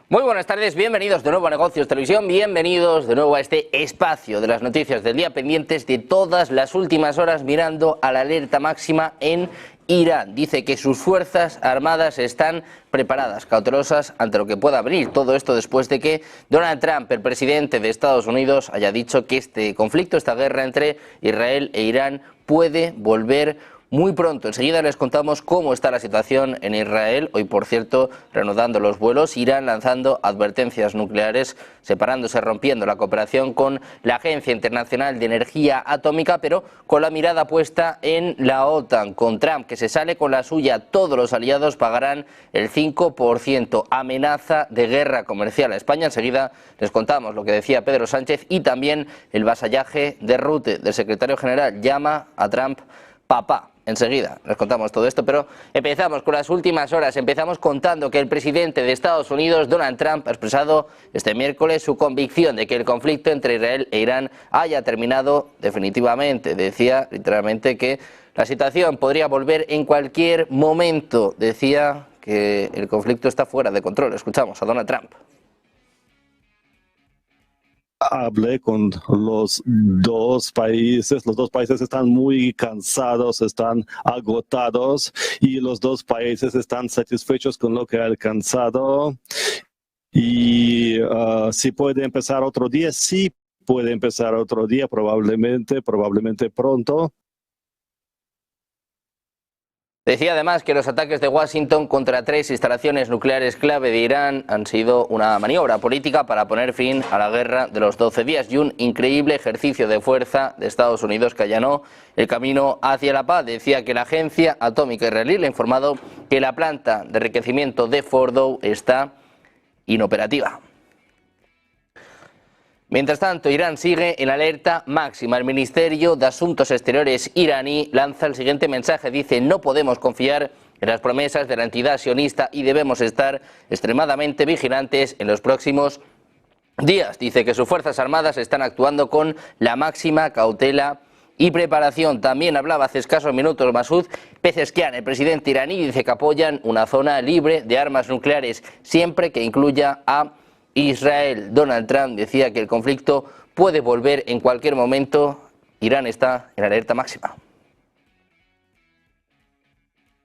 Muy buenas tardes, bienvenidos de nuevo a Negocios Televisión, bienvenidos de nuevo a este espacio de las noticias del día, pendientes de todas las últimas horas mirando a la alerta máxima en Irán. Dice que sus fuerzas armadas están preparadas, cautelosas ante lo que pueda venir. Todo esto después de que Donald Trump, el presidente de Estados Unidos, haya dicho que este conflicto, esta guerra entre Israel e Irán puede volver muy pronto. Enseguida les contamos cómo está la situación en Israel. Hoy, por cierto, reanudando los vuelos, Irán lanzando advertencias nucleares, separándose, rompiendo la cooperación con la Agencia Internacional de Energía Atómica, pero con la mirada puesta en la OTAN. Con Trump, que se sale con la suya, todos los aliados pagarán el 5%. Amenaza de guerra comercial a España. Enseguida les contamos lo que decía Pedro Sánchez y también el vasallaje de Rutte, del secretario general. Llama a Trump papá. Enseguida les contamos todo esto, pero empezamos con las últimas horas. Empezamos contando que el presidente de Estados Unidos, Donald Trump, ha expresado este miércoles su convicción de que el conflicto entre Israel e Irán haya terminado definitivamente. Decía literalmente que la situación podría volver en cualquier momento. Decía que el conflicto está fuera de control. Escuchamos a Donald Trump. Hablé con los dos países están muy cansados, están agotados y los dos países están satisfechos con lo que ha alcanzado. Y si puede empezar otro día, sí puede empezar otro día, probablemente pronto. Decía además que los ataques de Washington contra 3 instalaciones nucleares clave de Irán han sido una maniobra política para poner fin a la guerra de los 12 días y un increíble ejercicio de fuerza de Estados Unidos que allanó el camino hacia la paz. Decía que la Agencia Atómica Israelí le ha informado que la planta de enriquecimiento de Fordow está inoperativa. Mientras tanto, Irán sigue en alerta máxima. El Ministerio de Asuntos Exteriores iraní lanza el siguiente mensaje. Dice: no podemos confiar en las promesas de la entidad sionista y debemos estar extremadamente vigilantes en los próximos días. Dice que sus fuerzas armadas están actuando con la máxima cautela y preparación. También hablaba hace escasos minutos Masoud Pezeshkian, el presidente iraní, dice que apoyan una zona libre de armas nucleares siempre que incluya a Israel. Donald Trump decía que el conflicto puede volver en cualquier momento. Irán está en alerta máxima.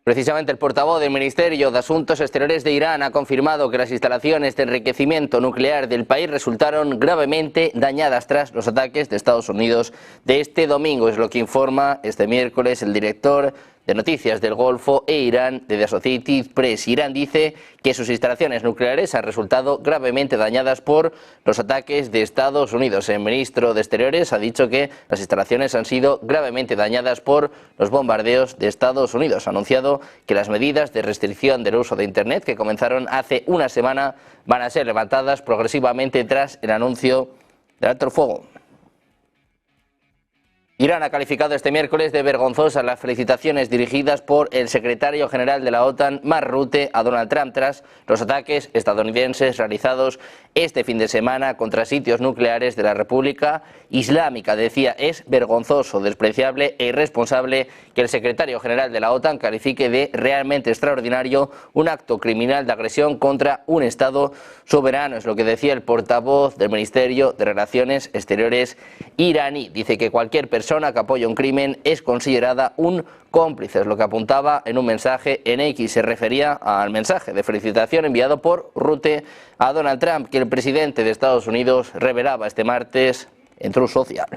Precisamente el portavoz del Ministerio de Asuntos Exteriores de Irán ha confirmado que las instalaciones de enriquecimiento nuclear del país resultaron gravemente dañadas tras los ataques de Estados Unidos de este domingo. Es lo que informa este miércoles el director de Noticias del Golfo e Irán de The Associated Press. Irán dice que sus instalaciones nucleares han resultado gravemente dañadas por los ataques de Estados Unidos. El ministro de Exteriores ha dicho que las instalaciones han sido gravemente dañadas por los bombardeos de Estados Unidos. Ha anunciado que las medidas de restricción del uso de Internet que comenzaron hace una semana van a ser levantadas progresivamente tras el anuncio del alto el fuego. Irán ha calificado este miércoles de vergonzosas las felicitaciones dirigidas por el secretario general de la OTAN, Mark Rutte, a Donald Trump tras los ataques estadounidenses realizados este fin de semana contra sitios nucleares de la República Islámica. Decía: es vergonzoso, despreciable e irresponsable que el secretario general de la OTAN califique de realmente extraordinario un acto criminal de agresión contra un Estado soberano. Es lo que decía el portavoz del Ministerio de Relaciones Exteriores iraní. Dice que cualquier persona que apoya un crimen es considerada un cómplice. Es lo que apuntaba en un mensaje en X. Se refería al mensaje de felicitación enviado por Rutte a Donald Trump, que el presidente de Estados Unidos revelaba este martes en Truth Social.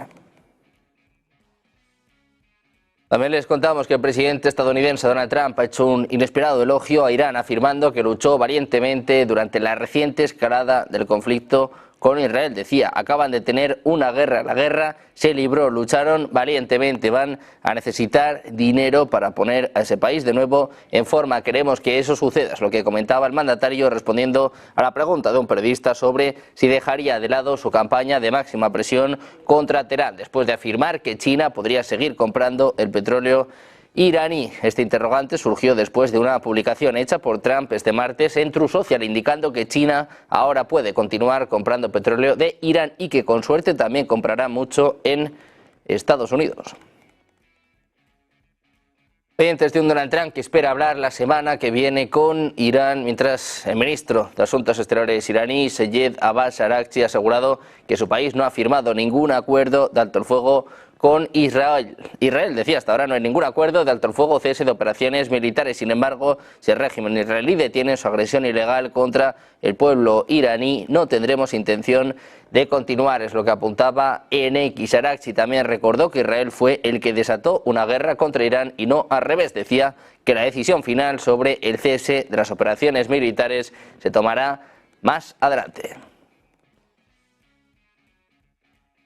También les contamos que el presidente estadounidense Donald Trump ha hecho un inesperado elogio a Irán, afirmando que luchó valientemente durante la reciente escalada del conflicto con Israel. Decía: acaban de tener una guerra, la guerra se libró, lucharon valientemente, van a necesitar dinero para poner a ese país de nuevo en forma. Queremos que eso suceda, es lo que comentaba el mandatario respondiendo a la pregunta de un periodista sobre si dejaría de lado su campaña de máxima presión contra Teherán, después de afirmar que China podría seguir comprando el petróleo iraní. Este interrogante surgió después de una publicación hecha por Trump este martes en Truth Social, indicando que China ahora puede continuar comprando petróleo de Irán y que con suerte también comprará mucho en Estados Unidos. Pendientes de un Donald Trump que espera hablar la semana que viene con Irán, mientras el ministro de Asuntos Exteriores iraní, Seyed Abbas Araghchi, ha asegurado que su país no ha firmado ningún acuerdo de alto el fuego con Israel. Israel decía, hasta ahora no hay ningún acuerdo de alto el fuego o cese de operaciones militares. Sin embargo, si el régimen israelí detiene su agresión ilegal contra el pueblo iraní, no tendremos intención de continuar, es lo que apuntaba en X. Araghchi también recordó que Israel fue el que desató una guerra contra Irán y no al revés. Decía que la decisión final sobre el cese de las operaciones militares se tomará más adelante.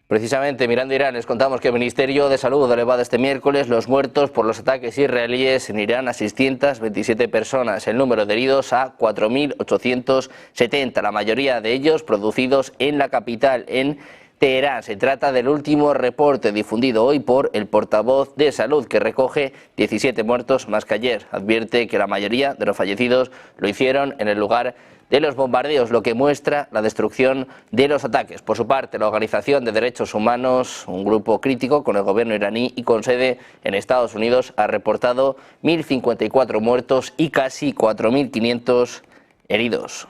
Precisamente mirando Irán, les contamos que el Ministerio de Salud ha elevado este miércoles los muertos por los ataques israelíes en Irán a 627 personas, el número de heridos a 4.870, la mayoría de ellos producidos en la capital, en Teherán. Se trata del último reporte difundido hoy por el portavoz de Salud, que recoge 17 muertos más que ayer. Advierte que la mayoría de los fallecidos lo hicieron en el lugar de los bombardeos, lo que muestra la destrucción de los ataques. Por su parte, la Organización de Derechos Humanos, un grupo crítico con el gobierno iraní y con sede en Estados Unidos, ha reportado 1.054 muertos y casi 4.500 heridos.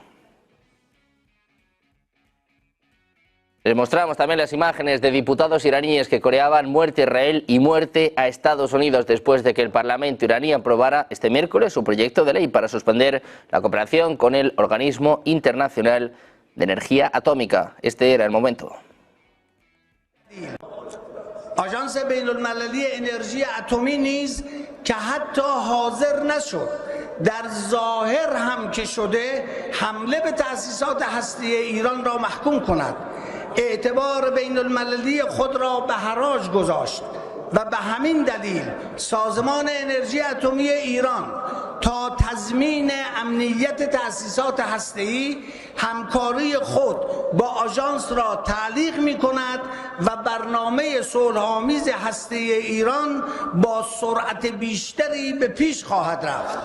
Les mostramos también las imágenes de diputados iraníes que coreaban muerte a Israel y muerte a Estados Unidos después de que el Parlamento iraní aprobara este miércoles su proyecto de ley para suspender la cooperación con el Organismo Internacional de Energía Atómica. Este era el momento. آژانس بین‌المللی انرژی اتمی نیز که حتی حاضر نشد در ظاهر هم که شده حمله به تأسیسات هسته‌ای ایران را محکوم کند، اعتبار بین‌المللی خود را به حراج گذاشت و به همین دلیل سازمان انرژی اتمی ایران تا تضمین امنیت تأسیسات هسته‌ای همکاری خود با آژانس را تعلیق می‌کند و برنامه صلح‌آمیز هسته‌ای ایران با سرعت بیشتری به پیش خواهد رفت.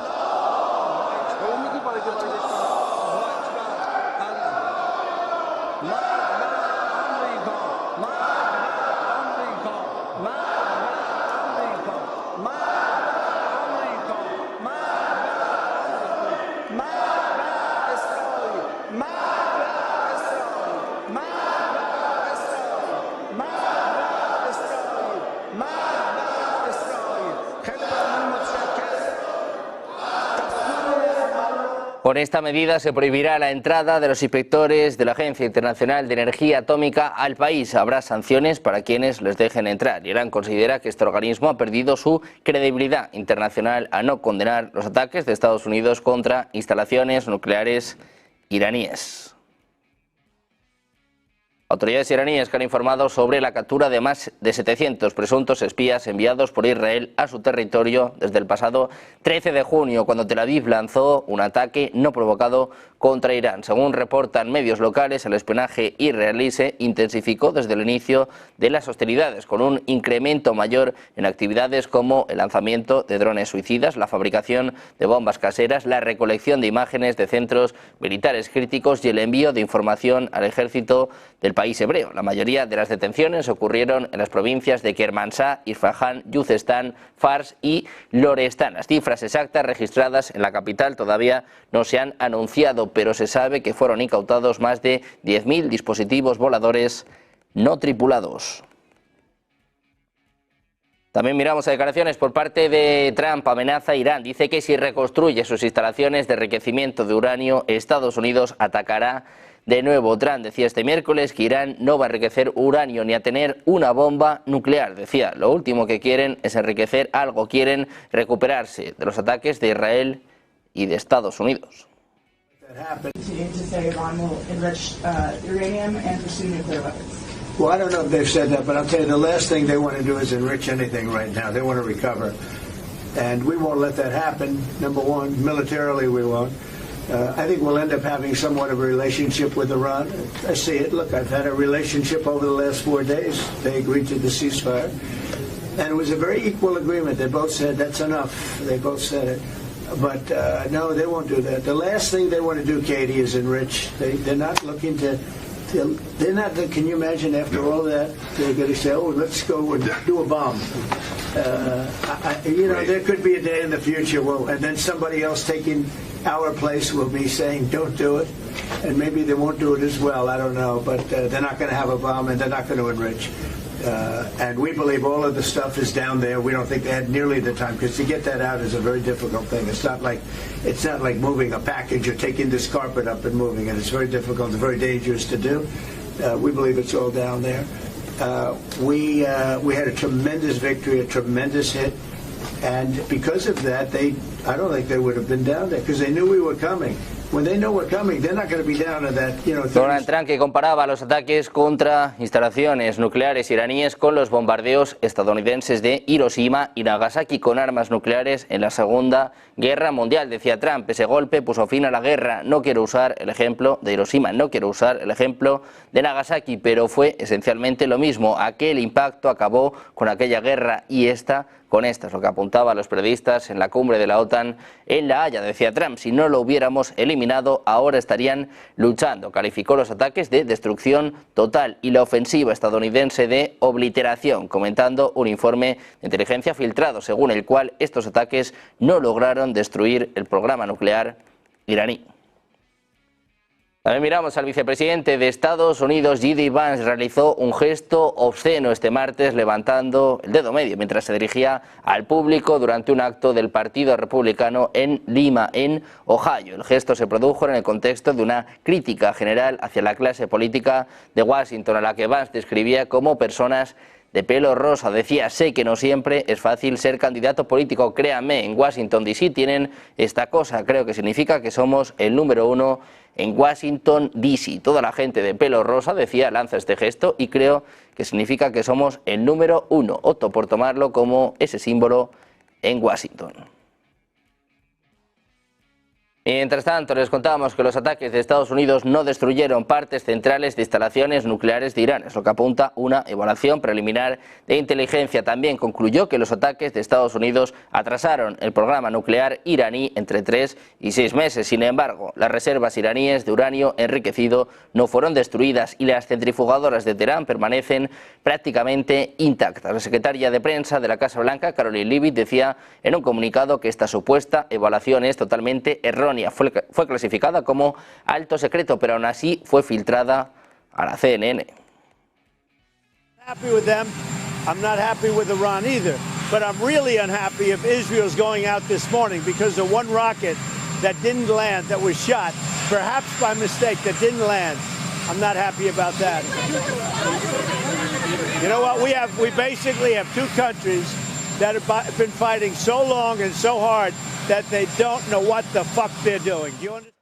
Con esta medida se prohibirá la entrada de los inspectores de la Agencia Internacional de Energía Atómica al país. Habrá sanciones para quienes les dejen entrar. Irán considera que este organismo ha perdido su credibilidad internacional al no condenar los ataques de Estados Unidos contra instalaciones nucleares iraníes. Autoridades iraníes que han informado sobre la captura de más de 700 presuntos espías enviados por Israel a su territorio desde el pasado 13 de junio, cuando Tel Aviv lanzó un ataque no provocado contra Irán. Según reportan medios locales, el espionaje israelí se intensificó desde el inicio de las hostilidades, con un incremento mayor en actividades como el lanzamiento de drones suicidas, la fabricación de bombas caseras, la recolección de imágenes de centros militares críticos y el envío de información al ejército del país hebreo. La mayoría de las detenciones ocurrieron en las provincias de Kermanshah, Isfahán, Yuzestán, Fars y Lorestán. Las cifras exactas registradas en la capital todavía no se han anunciado, pero se sabe que fueron incautados más de 10.000 dispositivos voladores no tripulados. También miramos a declaraciones por parte de Trump. Amenaza a Irán. Dice que si reconstruye sus instalaciones de enriquecimiento de uranio, Estados Unidos atacará de nuevo. Trump decía este miércoles que Irán no va a enriquecer uranio ni a tener una bomba nuclear. Decía, lo último que quieren es enriquecer algo, quieren recuperarse de los ataques de Israel y de Estados Unidos. Well, I don't know if they've said that, but I'll tell you, the last thing they want to do is enrich anything right now. They want to recover. And we won't let that happen, number one. Militarily, we won't. I think we'll end up having somewhat of a relationship with Iran. I see it. Look, I've had a relationship over the last 4 days. They agreed to the ceasefire. And it was a very equal agreement. They both said, that's enough. They both said it. But no, they won't do that. The last thing they want to do, Katie, is enrich. They're not looking to... They're not, can you imagine after all that, they're going to say, oh, let's go and do a bomb. You know, there could be a day in the future, and then somebody else taking our place will be saying, don't do it. And maybe they won't do it as well, I don't know. But they're not going to have a bomb and they're not going to enrich. And we believe all of the stuff is down there. We don't think they had nearly the time, because to get that out is a very difficult thing. It's not like moving a package or taking this carpet up and moving it. It's very difficult. It's very dangerous to do. We believe it's all down there. We had a tremendous victory, a tremendous hit, and because of that, I don't think they would have been down there, because they knew we were coming. When they know we're coming, they're not going to be down at that, you know. Donald Trump, que comparaba los ataques contra instalaciones nucleares iraníes con los bombardeos estadounidenses de Hiroshima y Nagasaki con armas nucleares en la Segunda Guerra Mundial. Decía Trump, ese golpe puso fin a la guerra. No quiero usar el ejemplo de Hiroshima, no quiero usar el ejemplo de Nagasaki, pero fue esencialmente lo mismo. Aquel impacto acabó con aquella guerra y esta con esta, es lo que apuntaban los periodistas en la cumbre de la OTAN en La Haya. Decía Trump, si no lo hubiéramos eliminado, ahora estarían luchando. Calificó los ataques de destrucción total y la ofensiva estadounidense de obliteración, comentando un informe de inteligencia filtrado, según el cual estos ataques no lograron destruir el programa nuclear iraní. También miramos al vicepresidente de Estados Unidos, J.D. Vance, realizó un gesto obsceno este martes levantando el dedo medio mientras se dirigía al público durante un acto del Partido Republicano en Lima, en Ohio. El gesto se produjo en el contexto de una crítica general hacia la clase política de Washington, a la que Vance describía como personas de pelo rosa. Decía, sé que no siempre es fácil ser candidato político, créanme, en Washington DC tienen esta cosa, creo que significa que somos el número 1 en Washington DC. Toda la gente de pelo rosa, decía, lanza este gesto y creo que significa que somos el número 1. Opto por tomarlo como ese símbolo en Washington. Mientras tanto, les contábamos que los ataques de Estados Unidos no destruyeron partes centrales de instalaciones nucleares de Irán, es lo que apunta una evaluación preliminar de inteligencia. También concluyó que los ataques de Estados Unidos atrasaron el programa nuclear iraní entre 3 y 6 meses. Sin embargo, las reservas iraníes de uranio enriquecido no fueron destruidas y las centrifugadoras de Teherán permanecen prácticamente intactas. La secretaria de prensa de la Casa Blanca, Caroline Leavitt, decía en un comunicado que esta supuesta evaluación es totalmente errónea. Fue clasificada como alto secreto, pero aún así fue filtrada a la CNN. I'm not happy with Iran either, but I'm really unhappy if Israel's going out this morning because of one rocket that didn't land, that was shot, perhaps by mistake, that didn't land. I'm not happy about that. You know what? We basically have two countries that have been fighting so long and so hard that they don't know what the fuck they're doing. Do you understand?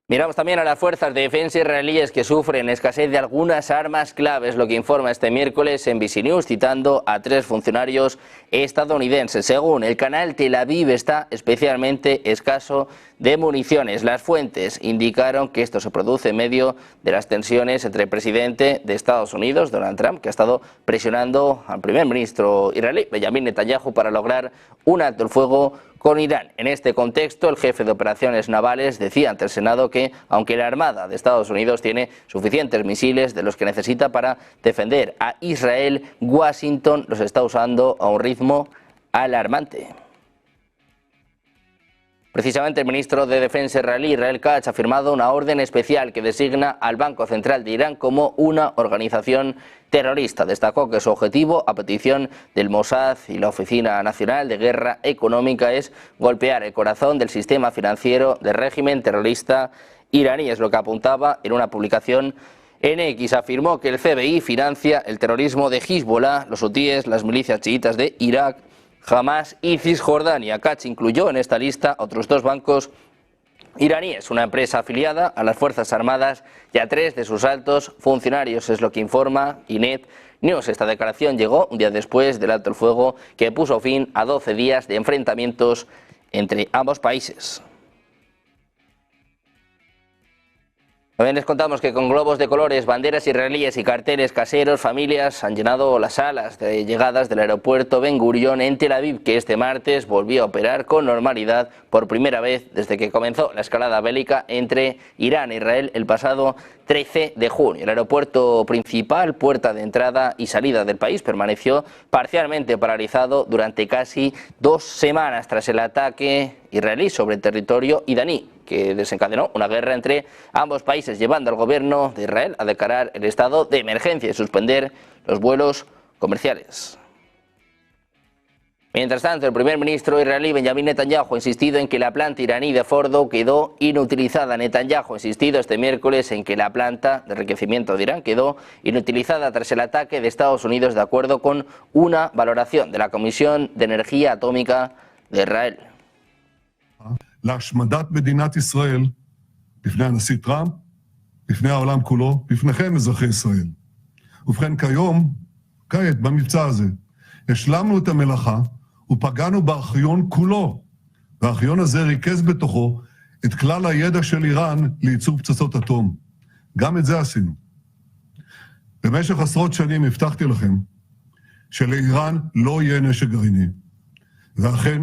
Miramos también a las fuerzas de defensa israelíes que sufren escasez de algunas armas claves, lo que informa este miércoles NBC News, citando a 3 funcionarios estadounidenses. Según el canal, Tel Aviv está especialmente escaso de municiones. Las fuentes indicaron que esto se produce en medio de las tensiones entre el presidente de Estados Unidos, Donald Trump, que ha estado presionando al primer ministro israelí, Benjamin Netanyahu, para lograr un alto el fuego con Irán. En este contexto, el jefe de operaciones navales decía ante el Senado que, aunque la Armada de Estados Unidos tiene suficientes misiles de los que necesita para defender a Israel, Washington los está usando a un ritmo alarmante. Precisamente el ministro de Defensa israelí, Israel Katz, ha firmado una orden especial que designa al Banco Central de Irán como una organización terrorista. Destacó que su objetivo, a petición del Mossad y la Oficina Nacional de Guerra Económica, es golpear el corazón del sistema financiero del régimen terrorista iraní. Es lo que apuntaba en una publicación en X. Afirmó que el FBI financia el terrorismo de Hezbollah, los hutíes, las milicias chiitas de Irak, Hamas y Cisjordania. Katz incluyó en esta lista otros 2 bancos iraníes, una empresa afiliada a las Fuerzas Armadas y a 3 de sus altos funcionarios, es lo que informa Ynet News. Esta declaración llegó un día después del alto el fuego que puso fin a 12 días de enfrentamientos entre ambos países. También les contamos que con globos de colores, banderas israelíes y carteles caseros, familias han llenado las salas de llegadas del aeropuerto Ben Gurion en Tel Aviv, que este martes volvió a operar con normalidad por primera vez desde que comenzó la escalada bélica entre Irán e Israel el pasado 13 de junio. El aeropuerto principal, puerta de entrada y salida del país, permaneció parcialmente paralizado durante casi 2 semanas tras el ataque israelí sobre el territorio iraní, que desencadenó una guerra entre ambos países, llevando al gobierno de Israel a declarar el estado de emergencia y suspender los vuelos comerciales. Mientras tanto, el primer ministro israelí Benjamin Netanyahu ha insistido en que la planta iraní de Fordow quedó inutilizada. Netanyahu ha insistido este miércoles en que la planta de enriquecimiento de Irán quedó inutilizada tras el ataque de Estados Unidos, de acuerdo con una valoración de la Comisión de Energía Atómica de Israel. להשמדת מדינת ישראל, בפני הנשיא טראמפ, בפני העולם כולו, בפניכם אזרחי ישראל. ובכן כעת במבצע הזה, השלמנו את המלאכה ופגענו בארכיון כולו, והארכיון הזה ריכז בתוכו את כלל הידע של איראן לייצור פצצות אטום. גם את זה עשינו. במשך עשרות שנים הבטחתי לכם שלאיראן לא יהיה נשק גרעיני. ואכן,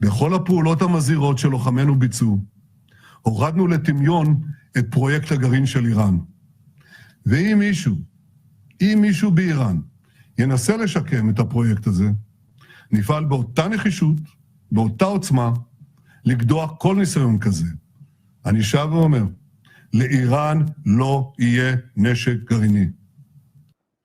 בכל הפעולות המזהירות שלוחמינו ביצעו, הורדנו לטמיון את פרויקט הגרעין של איראן. ואם מישהו באיראן ינסה לשקם את הפרויקט הזה, נפעל באותה נחישות, באותה עוצמה, לגדוע כל ניסיון כזה. אני שב ואומר, לאיראן לא יהיה נשק גרעיני.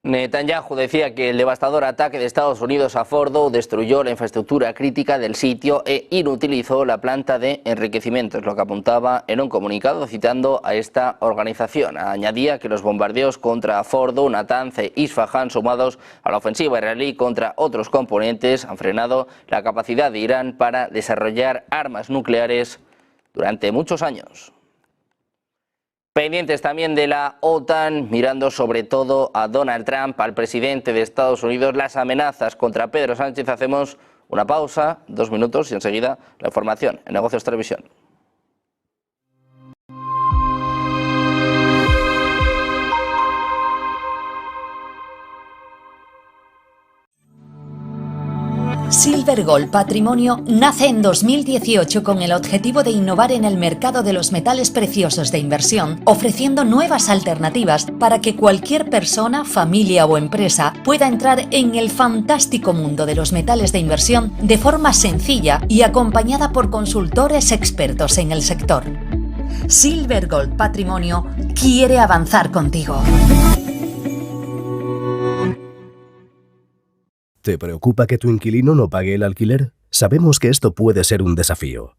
Netanyahu decía que el devastador ataque de Estados Unidos a Fordow destruyó la infraestructura crítica del sitio e inutilizó la planta de enriquecimiento, es lo que apuntaba en un comunicado citando a esta organización. Añadía que los bombardeos contra Fordow, Natanz e Isfahan, sumados a la ofensiva israelí contra otros componentes, han frenado la capacidad de Irán para desarrollar armas nucleares durante muchos años. Pendientes también de la OTAN, mirando sobre todo a Donald Trump, al presidente de Estados Unidos, las amenazas contra Pedro Sánchez. Hacemos una pausa, 2 minutos y enseguida la información en Negocios Televisión. Silver Gold Patrimonio nace en 2018 con el objetivo de innovar en el mercado de los metales preciosos de inversión, ofreciendo nuevas alternativas para que cualquier persona, familia o empresa pueda entrar en el fantástico mundo de los metales de inversión de forma sencilla y acompañada por consultores expertos en el sector. Silver Gold Patrimonio quiere avanzar contigo. ¿Te preocupa que tu inquilino no pague el alquiler? Sabemos que esto puede ser un desafío.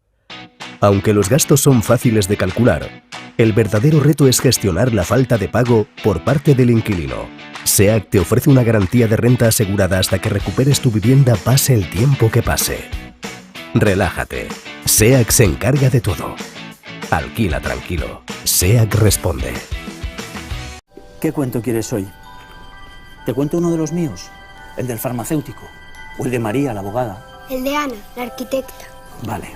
Aunque los gastos son fáciles de calcular, el verdadero reto es gestionar la falta de pago por parte del inquilino. SEAC te ofrece una garantía de renta asegurada hasta que recuperes tu vivienda, pase el tiempo que pase. Relájate. SEAC se encarga de todo. Alquila tranquilo. SEAC responde. ¿Qué cuento quieres hoy? ¿Te cuento uno de los míos? ¿El del farmacéutico? ¿O el de María, la abogada? El de Ana, la arquitecta. Vale.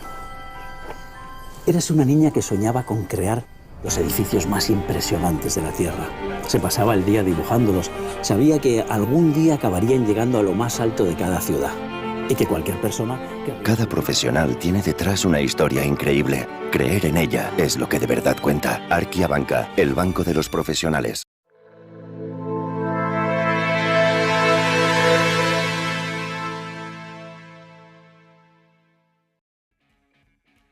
Eres una niña que soñaba con crear los edificios más impresionantes de la Tierra. Se pasaba el día dibujándolos. Sabía que algún día acabarían llegando a lo más alto de cada ciudad. Y que cualquier persona... Cada profesional tiene detrás una historia increíble. Creer en ella es lo que de verdad cuenta. Arkia Banca, el banco de los profesionales.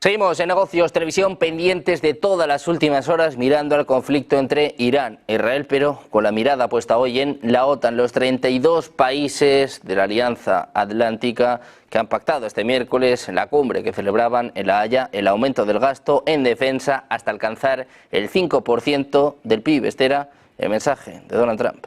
Seguimos en Negocios Televisión, pendientes de todas las últimas horas, mirando al conflicto entre Irán e Israel, pero con la mirada puesta hoy en la OTAN. Los 32 países de la Alianza Atlántica que han pactado este miércoles en la cumbre que celebraban en La Haya el aumento del gasto en defensa hasta alcanzar el 5% del PIB. Este era el mensaje de Donald Trump.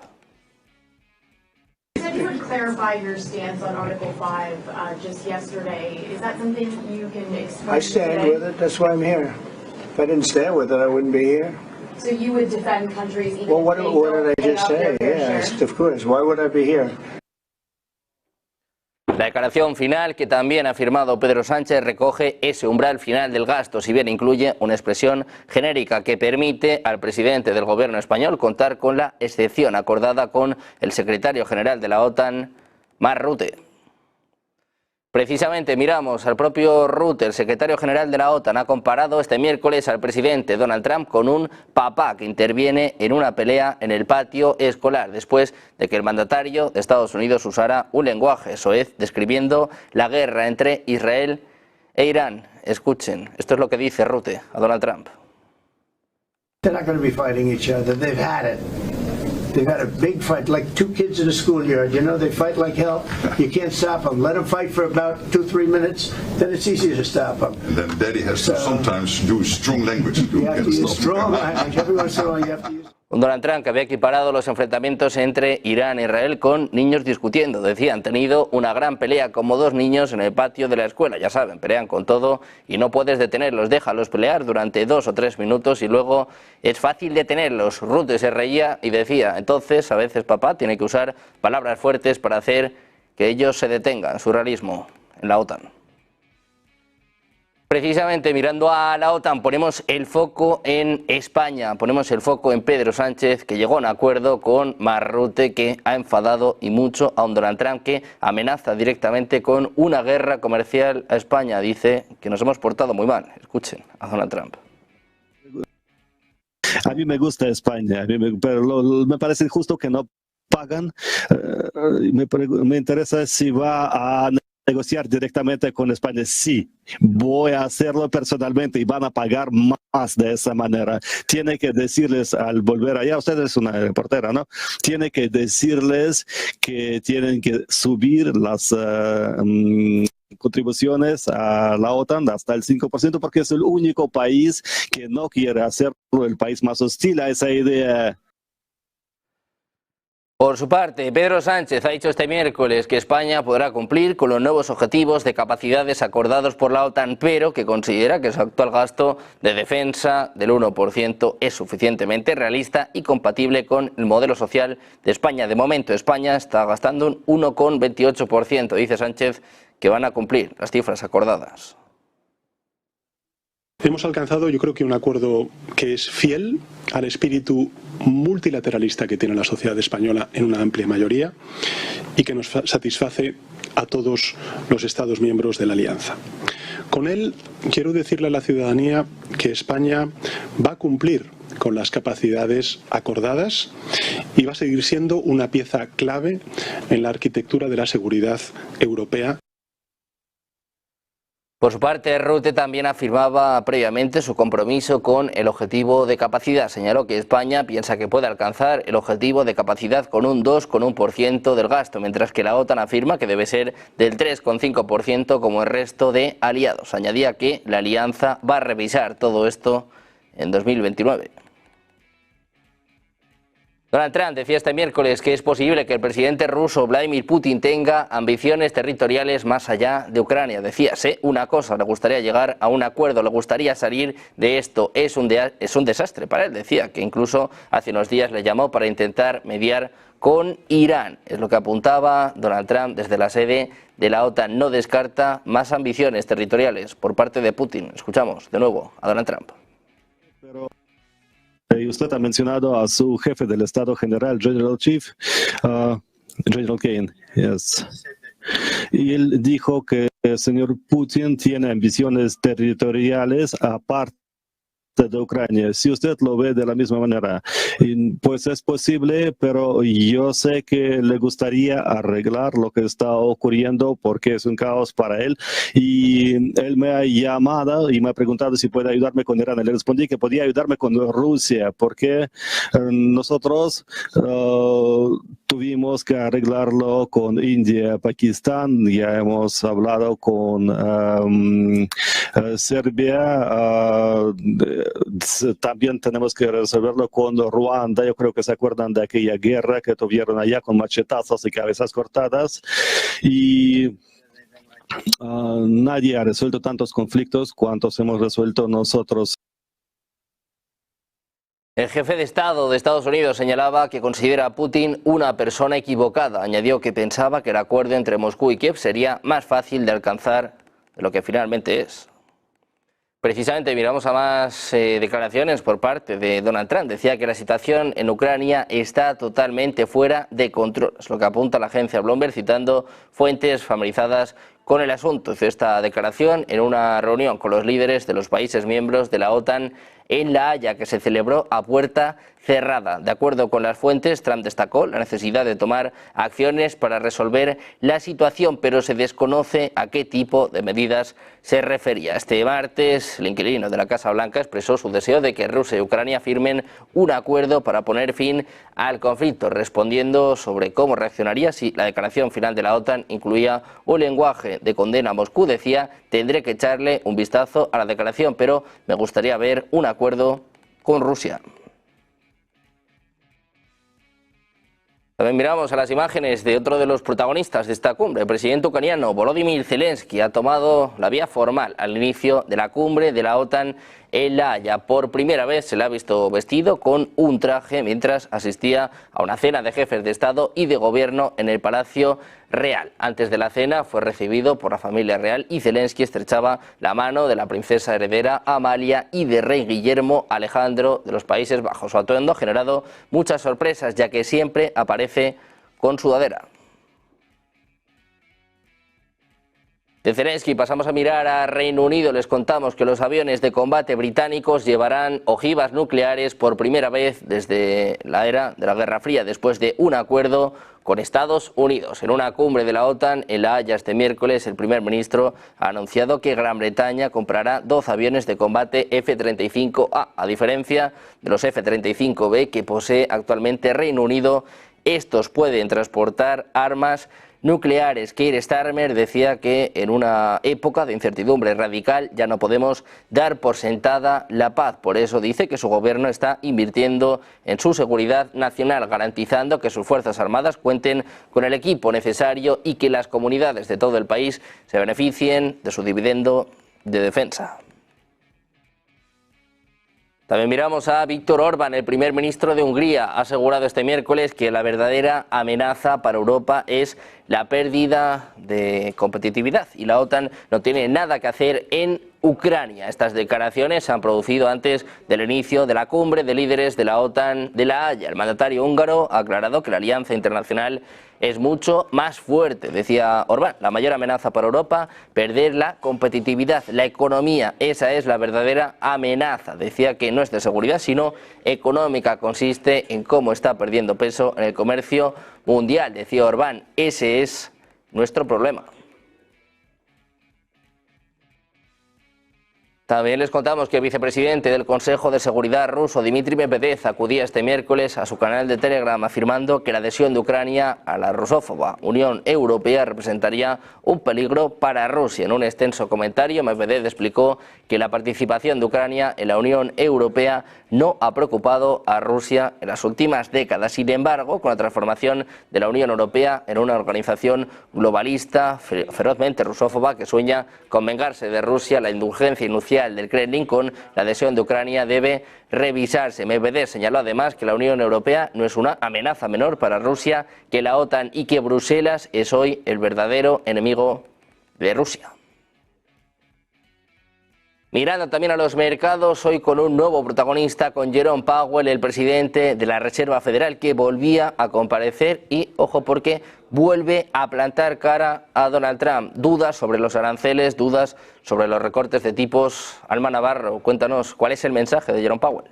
You would clarify your stance on Article 5 just yesterday. Is that something you can explain? I stand with it. That's why I'm here. If I didn't stand with it, I wouldn't be here. So you would defend countries even Well, what if they did I just say? Yes, of course. Why would I be here? La declaración final que también ha firmado Pedro Sánchez recoge ese umbral final del gasto, si bien incluye una expresión genérica que permite al presidente del gobierno español contar con la excepción acordada con el secretario general de la OTAN, Mark Rutte. Precisamente miramos al propio Rutte, el secretario general de la OTAN, ha comparado este miércoles al presidente Donald Trump con un papá que interviene en una pelea en el patio escolar, después de que el mandatario de Estados Unidos usara un lenguaje soez describiendo la guerra entre Israel e Irán. Escuchen, esto es lo que dice Rutte a Donald Trump. They're not going to be fighting each other. They've had it. They've had a big fight, like two kids in a schoolyard. You know, they fight like hell. You can't stop them. Let them fight for about 2-3 minutes, then it's easier to stop them. And then Daddy has to sometimes do strong language. You have to use strong language. Every once in a while you have to use... Un Donald Trump que había equiparado los enfrentamientos entre Irán e Israel con niños discutiendo. Decía, han tenido una gran pelea como dos niños en el patio de la escuela. Ya saben, pelean con todo y no puedes detenerlos. Déjalos pelear durante 2 o 3 minutos y luego es fácil detenerlos. Rutte se reía y decía, entonces a veces papá tiene que usar palabras fuertes para hacer que ellos se detengan. Surrealismo en la OTAN. Precisamente mirando a la OTAN ponemos el foco en España, ponemos el foco en Pedro Sánchez, que llegó a un acuerdo con Mark Rutte, que ha enfadado y mucho a un Donald Trump que amenaza directamente con una guerra comercial a España. Dice que nos hemos portado muy mal. Escuchen a Donald Trump. A mí me gusta España, pero me parece injusto que no pagan. Me interesa si va a negociar directamente con España. Sí, voy a hacerlo personalmente y van a pagar más de esa manera. Tiene que decirles al volver allá, usted es una reportera, ¿no? Tiene que decirles que tienen que subir las contribuciones a la OTAN hasta el 5%, porque es el único país que no quiere hacerlo, el país más hostil a esa idea. Por su parte, Pedro Sánchez ha dicho este miércoles que España podrá cumplir con los nuevos objetivos de capacidades acordados por la OTAN, pero que considera que su actual gasto de defensa del 1% es suficientemente realista y compatible con el modelo social de España. De momento, España está gastando un 1,28%. Dice Sánchez que van a cumplir las cifras acordadas. Hemos alcanzado, yo creo que un acuerdo que es fiel al espíritu multilateralista que tiene la sociedad española en una amplia mayoría y que nos satisface a todos los Estados miembros de la Alianza. Con él quiero decirle a la ciudadanía que España va a cumplir con las capacidades acordadas y va a seguir siendo una pieza clave en la arquitectura de la seguridad europea. Por su parte, Rutte también afirmaba previamente su compromiso con el objetivo de capacidad. Señaló que España piensa que puede alcanzar el objetivo de capacidad con un 2,1% del gasto, mientras que la OTAN afirma que debe ser del 3,5% como el resto de aliados. Añadía que la alianza va a revisar todo esto en 2029. Donald Trump decía este miércoles que es posible que el presidente ruso Vladimir Putin tenga ambiciones territoriales más allá de Ucrania. Decía, sé una cosa, le gustaría llegar a un acuerdo, le gustaría salir de esto. Es un desastre para él. Decía que incluso hace unos días le llamó para intentar mediar con Irán. Es lo que apuntaba Donald Trump desde la sede de la OTAN. No descarta más ambiciones territoriales por parte de Putin. Escuchamos de nuevo a Donald Trump. Y usted ha mencionado a su jefe del Estado General, General Kane. Yes. Y él dijo que el señor Putin tiene ambiciones territoriales aparte de Ucrania. Si usted lo ve de la misma manera, pues es posible, pero yo sé que le gustaría arreglar lo que está ocurriendo porque es un caos para él. Y él me ha llamado y me ha preguntado si puede ayudarme con Irán. Le respondí que podía ayudarme con Rusia porque nosotros tuvimos que arreglarlo con India, Pakistán. Ya hemos hablado con Serbia. También tenemos que resolverlo con Ruanda. Yo creo que se acuerdan de aquella guerra que tuvieron allá con machetazos y cabezas cortadas. Y nadie ha resuelto tantos conflictos cuantos hemos resuelto nosotros. El jefe de Estado de Estados Unidos señalaba que considera a Putin una persona equivocada. Añadió que pensaba que el acuerdo entre Moscú y Kiev sería más fácil de alcanzar de lo que finalmente es. Precisamente miramos a más declaraciones por parte de Donald Trump. Decía que la situación en Ucrania está totalmente fuera de control. Es lo que apunta la agencia Bloomberg citando fuentes familiarizadas con el asunto. Hizo esta declaración en una reunión con los líderes de los países miembros de la OTAN en La Haya, que se celebró a puerta cerrada. De acuerdo con las fuentes, Trump destacó la necesidad de tomar acciones para resolver la situación, pero se desconoce a qué tipo de medidas se refería. Este martes, el inquilino de la Casa Blanca expresó su deseo de que Rusia y Ucrania firmen un acuerdo para poner fin al conflicto, respondiendo sobre cómo reaccionaría si la declaración final de la OTAN incluía un lenguaje de condena a Moscú. Decía: tendré que echarle un vistazo a la declaración, pero me gustaría ver un acuerdo con Rusia. También miramos a las imágenes de otro de los protagonistas de esta cumbre. El presidente ucraniano Volodymyr Zelensky ha tomado la vía formal al inicio de la cumbre de la OTAN en La Haya. Por primera vez se le ha visto vestido con un traje mientras asistía a una cena de jefes de Estado y de Gobierno en el Palacio Real. Antes de la cena fue recibido por la familia real y Zelensky estrechaba la mano de la princesa heredera Amalia y de rey Guillermo Alejandro de los Países Bajos. Su atuendo ha generado muchas sorpresas, ya que siempre aparece con sudadera. De Zelensky pasamos a mirar a Reino Unido. Les contamos que los aviones de combate británicos llevarán ojivas nucleares por primera vez desde la era de la Guerra Fría, después de un acuerdo con Estados Unidos. En una cumbre de la OTAN en La Haya este miércoles, el primer ministro ha anunciado que Gran Bretaña comprará 12 aviones de combate F-35A, a diferencia de los F-35B que posee actualmente Reino Unido. Estos pueden transportar armas nucleares. Keir Starmer decía que en una época de incertidumbre radical ya no podemos dar por sentada la paz. Por eso dice que su gobierno está invirtiendo en su seguridad nacional, garantizando que sus fuerzas armadas cuenten con el equipo necesario y que las comunidades de todo el país se beneficien de su dividendo de defensa. También miramos a Viktor Orbán. El primer ministro de Hungría ha asegurado este miércoles que la verdadera amenaza para Europa es la pérdida de competitividad y la OTAN no tiene nada que hacer en Ucrania. Estas declaraciones se han producido antes del inicio de la cumbre de líderes de la OTAN de La Haya. El mandatario húngaro ha aclarado que la alianza internacional es mucho más fuerte. Decía Orbán: la mayor amenaza para Europa, perder la competitividad, la economía, esa es la verdadera amenaza. Decía que no es de seguridad sino económica, consiste en cómo está perdiendo peso en el comercio mundial. Decía Orbán: ese es nuestro problema. También les contamos que el vicepresidente del Consejo de Seguridad ruso, Dmitry Medvedev, acudía este miércoles a su canal de Telegram afirmando que la adhesión de Ucrania a la rusófoba Unión Europea representaría un peligro para Rusia. En un extenso comentario, Medvedev explicó que la participación de Ucrania en la Unión Europea no ha preocupado a Rusia en las últimas décadas. Sin embargo, con la transformación de la Unión Europea en una organización globalista ferozmente rusófoba que sueña con vengarse de Rusia, la indulgencia inicial del Kremlin con la adhesión de Ucrania debe revisarse. Medvedev señaló además que la Unión Europea no es una amenaza menor para Rusia que la OTAN y que Bruselas es hoy el verdadero enemigo de Rusia. Mirando también a los mercados, hoy con un nuevo protagonista, con Jerome Powell, el presidente de la Reserva Federal, que volvía a comparecer y, ojo, porque vuelve a plantar cara a Donald Trump. Dudas sobre los aranceles, dudas sobre los recortes de tipos. Alma Navarro, cuéntanos, ¿cuál es el mensaje de Jerome Powell?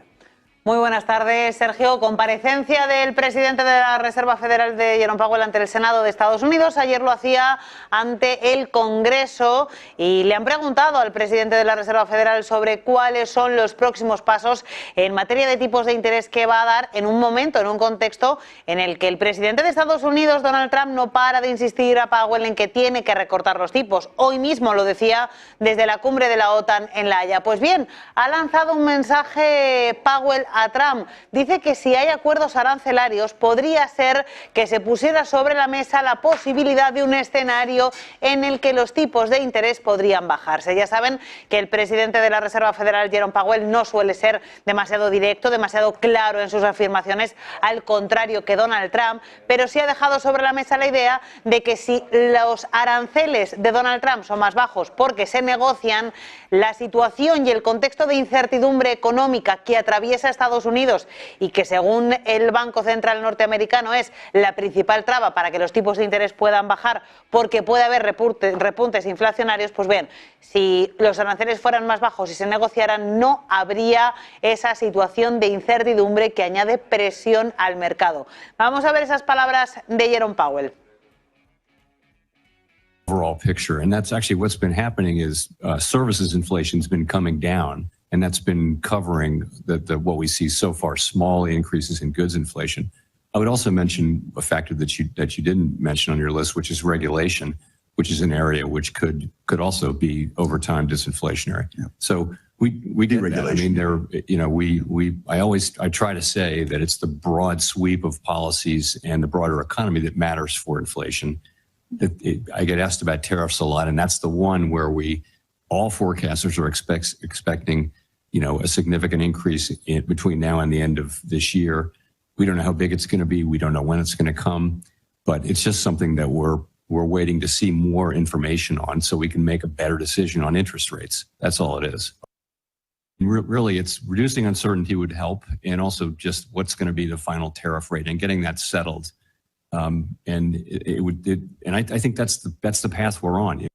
Muy buenas tardes, Sergio. Comparecencia del presidente de la Reserva Federal de Jerome Powell ante el Senado de Estados Unidos. Ayer lo hacía ante el Congreso y le han preguntado al presidente de la Reserva Federal sobre cuáles son los próximos pasos en materia de tipos de interés que va a dar en un momento, en un contexto en el que el presidente de Estados Unidos, Donald Trump, no para de insistir a Powell en que tiene que recortar los tipos. Hoy mismo lo decía desde la cumbre de la OTAN en La Haya. Pues bien, ha lanzado un mensaje Powell a Trump. Dice que si hay acuerdos arancelarios podría ser que se pusiera sobre la mesa la posibilidad de un escenario en el que los tipos de interés podrían bajarse. Ya saben que el presidente de la Reserva Federal, Jerome Powell, no suele ser demasiado directo, demasiado claro en sus afirmaciones, al contrario que Donald Trump, pero sí ha dejado sobre la mesa la idea de que si los aranceles de Donald Trump son más bajos porque se negocian, la situación y el contexto de incertidumbre económica que atraviesa Estados Unidos y que según el Banco Central norteamericano es la principal traba para que los tipos de interés puedan bajar porque puede haber repuntes inflacionarios, pues bien, si los aranceles fueran más bajos y se negociaran, no habría esa situación de incertidumbre que añade presión al mercado. Vamos a ver esas palabras de Jerome Powell. Overall picture, and that's actually what's been happening is services inflation's been coming down, and that's been covering what we see so far, small increases in goods inflation. I would also mention a factor that you didn't mention on your list, which is regulation, which is an area which could also be over time disinflationary. Yeah. So we do regulation. I mean, I try to say that it's the broad sweep of policies and the broader economy that matters for inflation. I get asked about tariffs a lot, and that's the one where all forecasters are expecting, a significant increase between now and the end of this year. We don't know how big it's going to be. We don't know when it's going to come, but it's just something that we're waiting to see more information on so we can make a better decision on interest rates. That's all it is. Really, it's reducing uncertainty would help, and also just what's going to be the final tariff rate and getting that settled. And I think that's the path we're on.